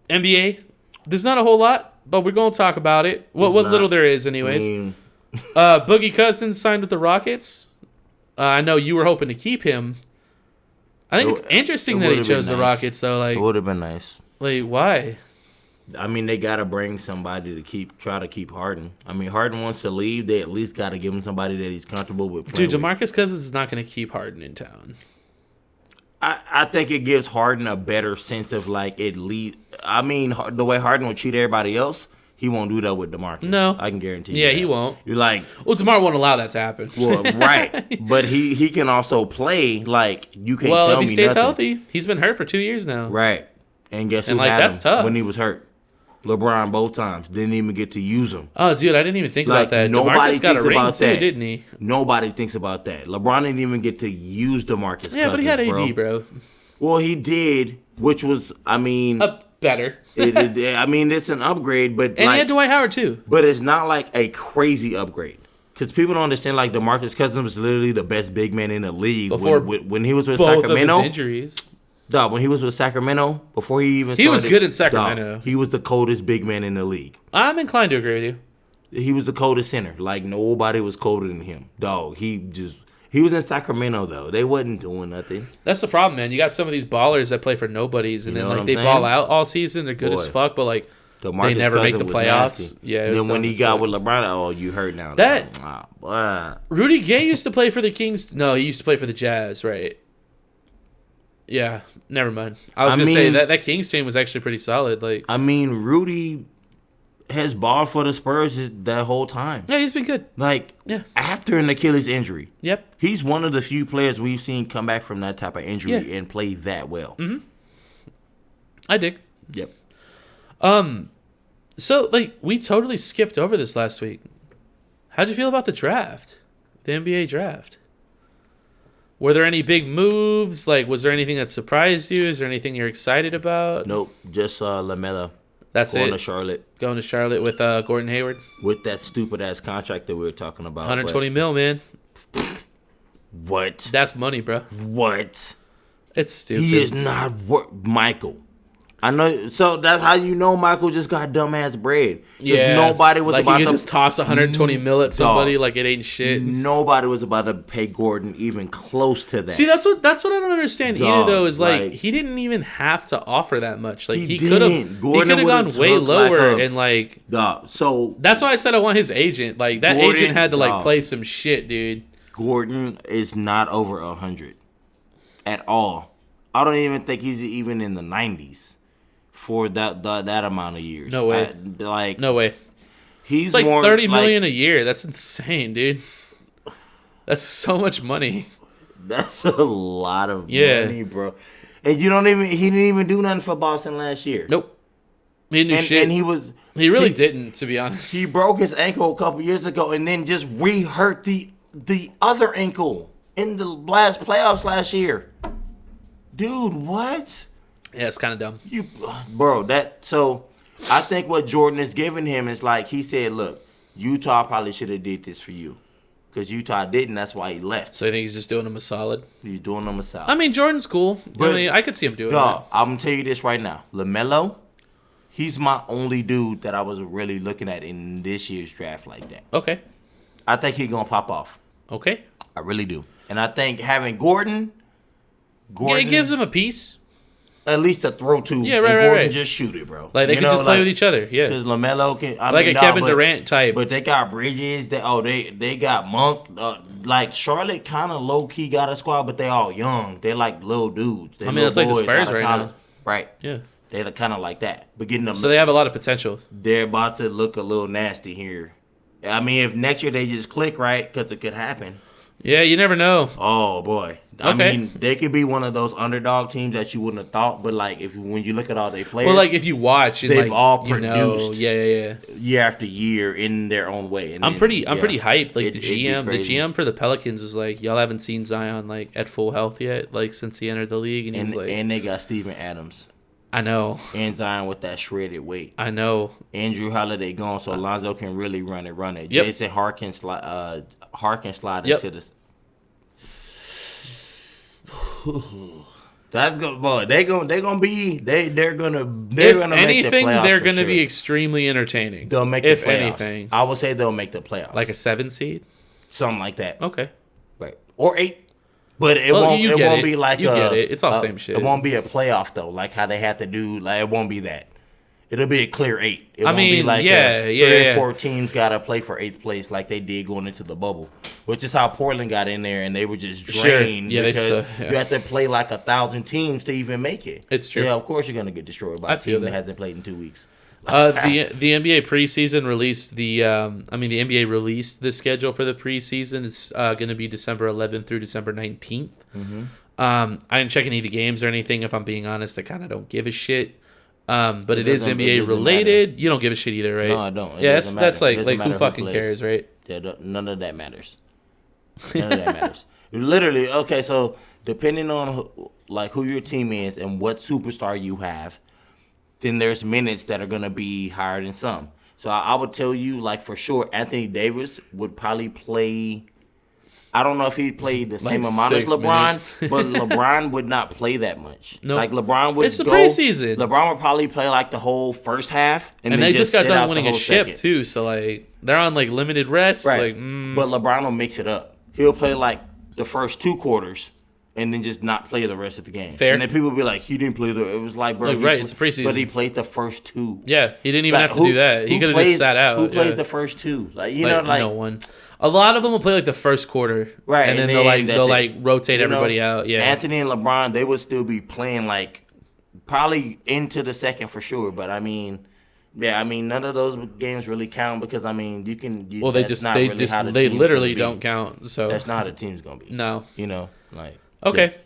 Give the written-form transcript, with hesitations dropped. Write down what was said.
NBA, there's not a whole lot, but we're going to talk about it. What little there is, anyways. Boogie Cousins signed with the Rockets. I know you were hoping to keep him. I think it's interesting that he chose the Rockets, though. Like, it would have been nice. Like, why? I mean, they got to bring somebody to try to keep Harden. I mean, Harden wants to leave. They at least got to give him somebody that he's comfortable with playing. Dude, DeMarcus Cousins is not going to keep Harden in town. I think it gives Harden a better sense of, like, at least. I mean, the way Harden will treat everybody else, he won't do that with DeMarcus. No. I can guarantee you. Yeah, that. he won't. You're like. Well, DeMar won't allow that to happen. Well, right. But he can also play, like, you can't tell me nothing. Well, if he stays healthy, he's been hurt for 2 years now. Right. And guess who had him tough. When he was hurt? LeBron both times. Didn't even get to use him. Oh, dude, I didn't even think about that. Nobody got thinks a ring about too, that. Didn't he? Nobody thinks about that. LeBron didn't even get to use DeMarcus Cousins, Yeah, but he had AD, bro. Well, he did, which was, I mean... better. I mean, it's an upgrade, but... And he had Dwight Howard, too. But it's not like a crazy upgrade. Because people don't understand, like, DeMarcus Cousins was literally the best big man in the league when he was with Sacramento. Of his injuries. Dog, when he was with Sacramento, before he even started... He was good in Sacramento. Dog, he was the coldest big man in the league. I'm inclined to agree with you. He was the coldest center. Like, nobody was colder than him. Dog, he was in Sacramento, though. They wasn't doing nothing. That's the problem, man. You got some of these ballers that play for nobodies, and then, like, they ball out all season. They're good as fuck, but, like, they never make the playoffs. Yeah, then when he got with LeBron, oh, you hurt now. Rudy Gay used to play for the Kings. No, he used to play for the Jazz, right? Yeah, never mind. I was gonna say that Kings team was actually pretty solid. Like, I mean, Rudy has balled for the Spurs that whole time. Yeah, he's been good. Like, after an Achilles injury. Yep. He's one of the few players we've seen come back from that type of injury and play that well. Mm-hmm. I dig. Yep. So, like, we totally skipped over this last week. How'd you feel about the draft? The NBA draft? Were there any big moves? Like, was there anything that surprised you? Is there anything you're excited about? Nope. Just LaMelo. That's going to Charlotte. Going to Charlotte with Gordon Hayward. With that stupid-ass contract that we were talking about. $120 million, man. What? That's money, bro. What? It's stupid. He is not Michael. I know. So that's how you know Michael just got dumbass bread. Yeah. Nobody was like about to just toss $120 million at somebody like it ain't shit. Nobody was about to pay Gordon even close to that. See, that's what I don't understand either. Though is like he didn't even have to offer that much. Like he could have gone way lower and like. So that's why I said I want his agent. Like that agent had to like play some shit, dude. Gordon is not over 100 at all. I don't even think he's even in the 90s. For that amount of years. No way. No way. He's like more $30 million a year. That's insane, dude. That's so much money. That's a lot of money, bro. And he didn't even do nothing for Boston last year. Nope. He didn't do shit. And he really didn't, to be honest. He broke his ankle a couple years ago and then just re-hurt the other ankle in the last playoffs last year. Dude, what? Yeah, it's kind of dumb. So I think what Jordan is giving him is like, he said, look, Utah probably should have did this for you. Because Utah didn't, that's why he left. So you think he's just doing him a solid? He's doing him a solid. I mean, Jordan's cool. But, I could see him doing it. I'm going to tell you this right now. LaMelo, he's my only dude that I was really looking at in this year's draft like that. Okay. I think he's going to pop off. Okay. I really do. And I think having Gordon. Yeah, it gives him a piece. At least a throw to. Yeah, right, and Gordon right. just shoot it, bro. Like they can just play with each other. Yeah. Because LaMelo can. Kevin Durant type. But they got Bridges. They got Monk. Like Charlotte kind of low key got a squad, but they all young. They're like little dudes. That's like the Spurs right now. Right. Yeah. They're kind of like that. But getting them. So they have a lot of potential. They're about to look a little nasty here. I mean, if next year they just click right, because it could happen. Yeah, you never know. Oh boy. I mean, they could be one of those underdog teams that you wouldn't have thought, but like when you look at all their players, well, like if you watch, they've all produced, year after year in their own way. And I'm pretty hyped. Like the GM for the Pelicans was like, y'all haven't seen Zion like at full health yet, like since he entered the league, and he was like, and they got Steven Adams. I know. And Zion with that shredded weight. I know. Andrew Holiday gone, so Lonzo can really run it. Yep. Jason Harkins slide into this. That's good, boy. They're gonna If make anything, the playoffs. they're going to be extremely entertaining. They'll make the if playoffs. anything, I would say they'll make the playoffs, like a 7 seed. something like that. Okay. Right. Or 8. But it Well, won't. you It get won't it. be like You get it. It's all same shit. It won't be a playoff though, like how they had to do. Like it won't be that. It'll be a clear 8. It won't be like 3 or 4 teams got to play for 8th place like they did going into the bubble, which is how Portland got in there and they were just drained because you have to play like 1,000 teams to even make it. It's true. Yeah, of course you're gonna get destroyed by a team that hasn't played in 2 weeks. The NBA preseason released the NBA released the schedule for the preseason. It's going to be December 11th through December 19th. Mm-hmm. I didn't check any of the games or anything. If I'm being honest, I kind of don't give a shit. But it is NBA related. Matter. You don't give a shit either, right? No, I don't. That's like who fucking cares, right? Yeah, none of that matters. None of that matters. Literally, okay. So depending on who your team is and what superstar you have, then there's minutes that are gonna be higher than some. So I would tell you, for sure, Anthony Davis would probably play. I don't know if he'd play the same amount as LeBron, but LeBron would not play that much. No, nope. LeBron would. It's the preseason. LeBron would probably play the whole first half, and they just got done winning a ship second. too. So they're on limited rest. Right. But LeBron will mix it up. He'll play the first 2 quarters, and then just not play the rest of the game. Fair. And then people will be like, he didn't play it was bro. It's a preseason. But he played the first 2. Yeah, he didn't even have to do that. He could have just sat out. Who plays the first 2? No one. A lot of them will play the first quarter, right? And then they'll rotate everybody out. Yeah, Anthony and LeBron, they would still be playing probably into the second for sure. But none of those games really count because you can. They literally don't count. So that's not how the team's gonna be. No. Okay. Yeah.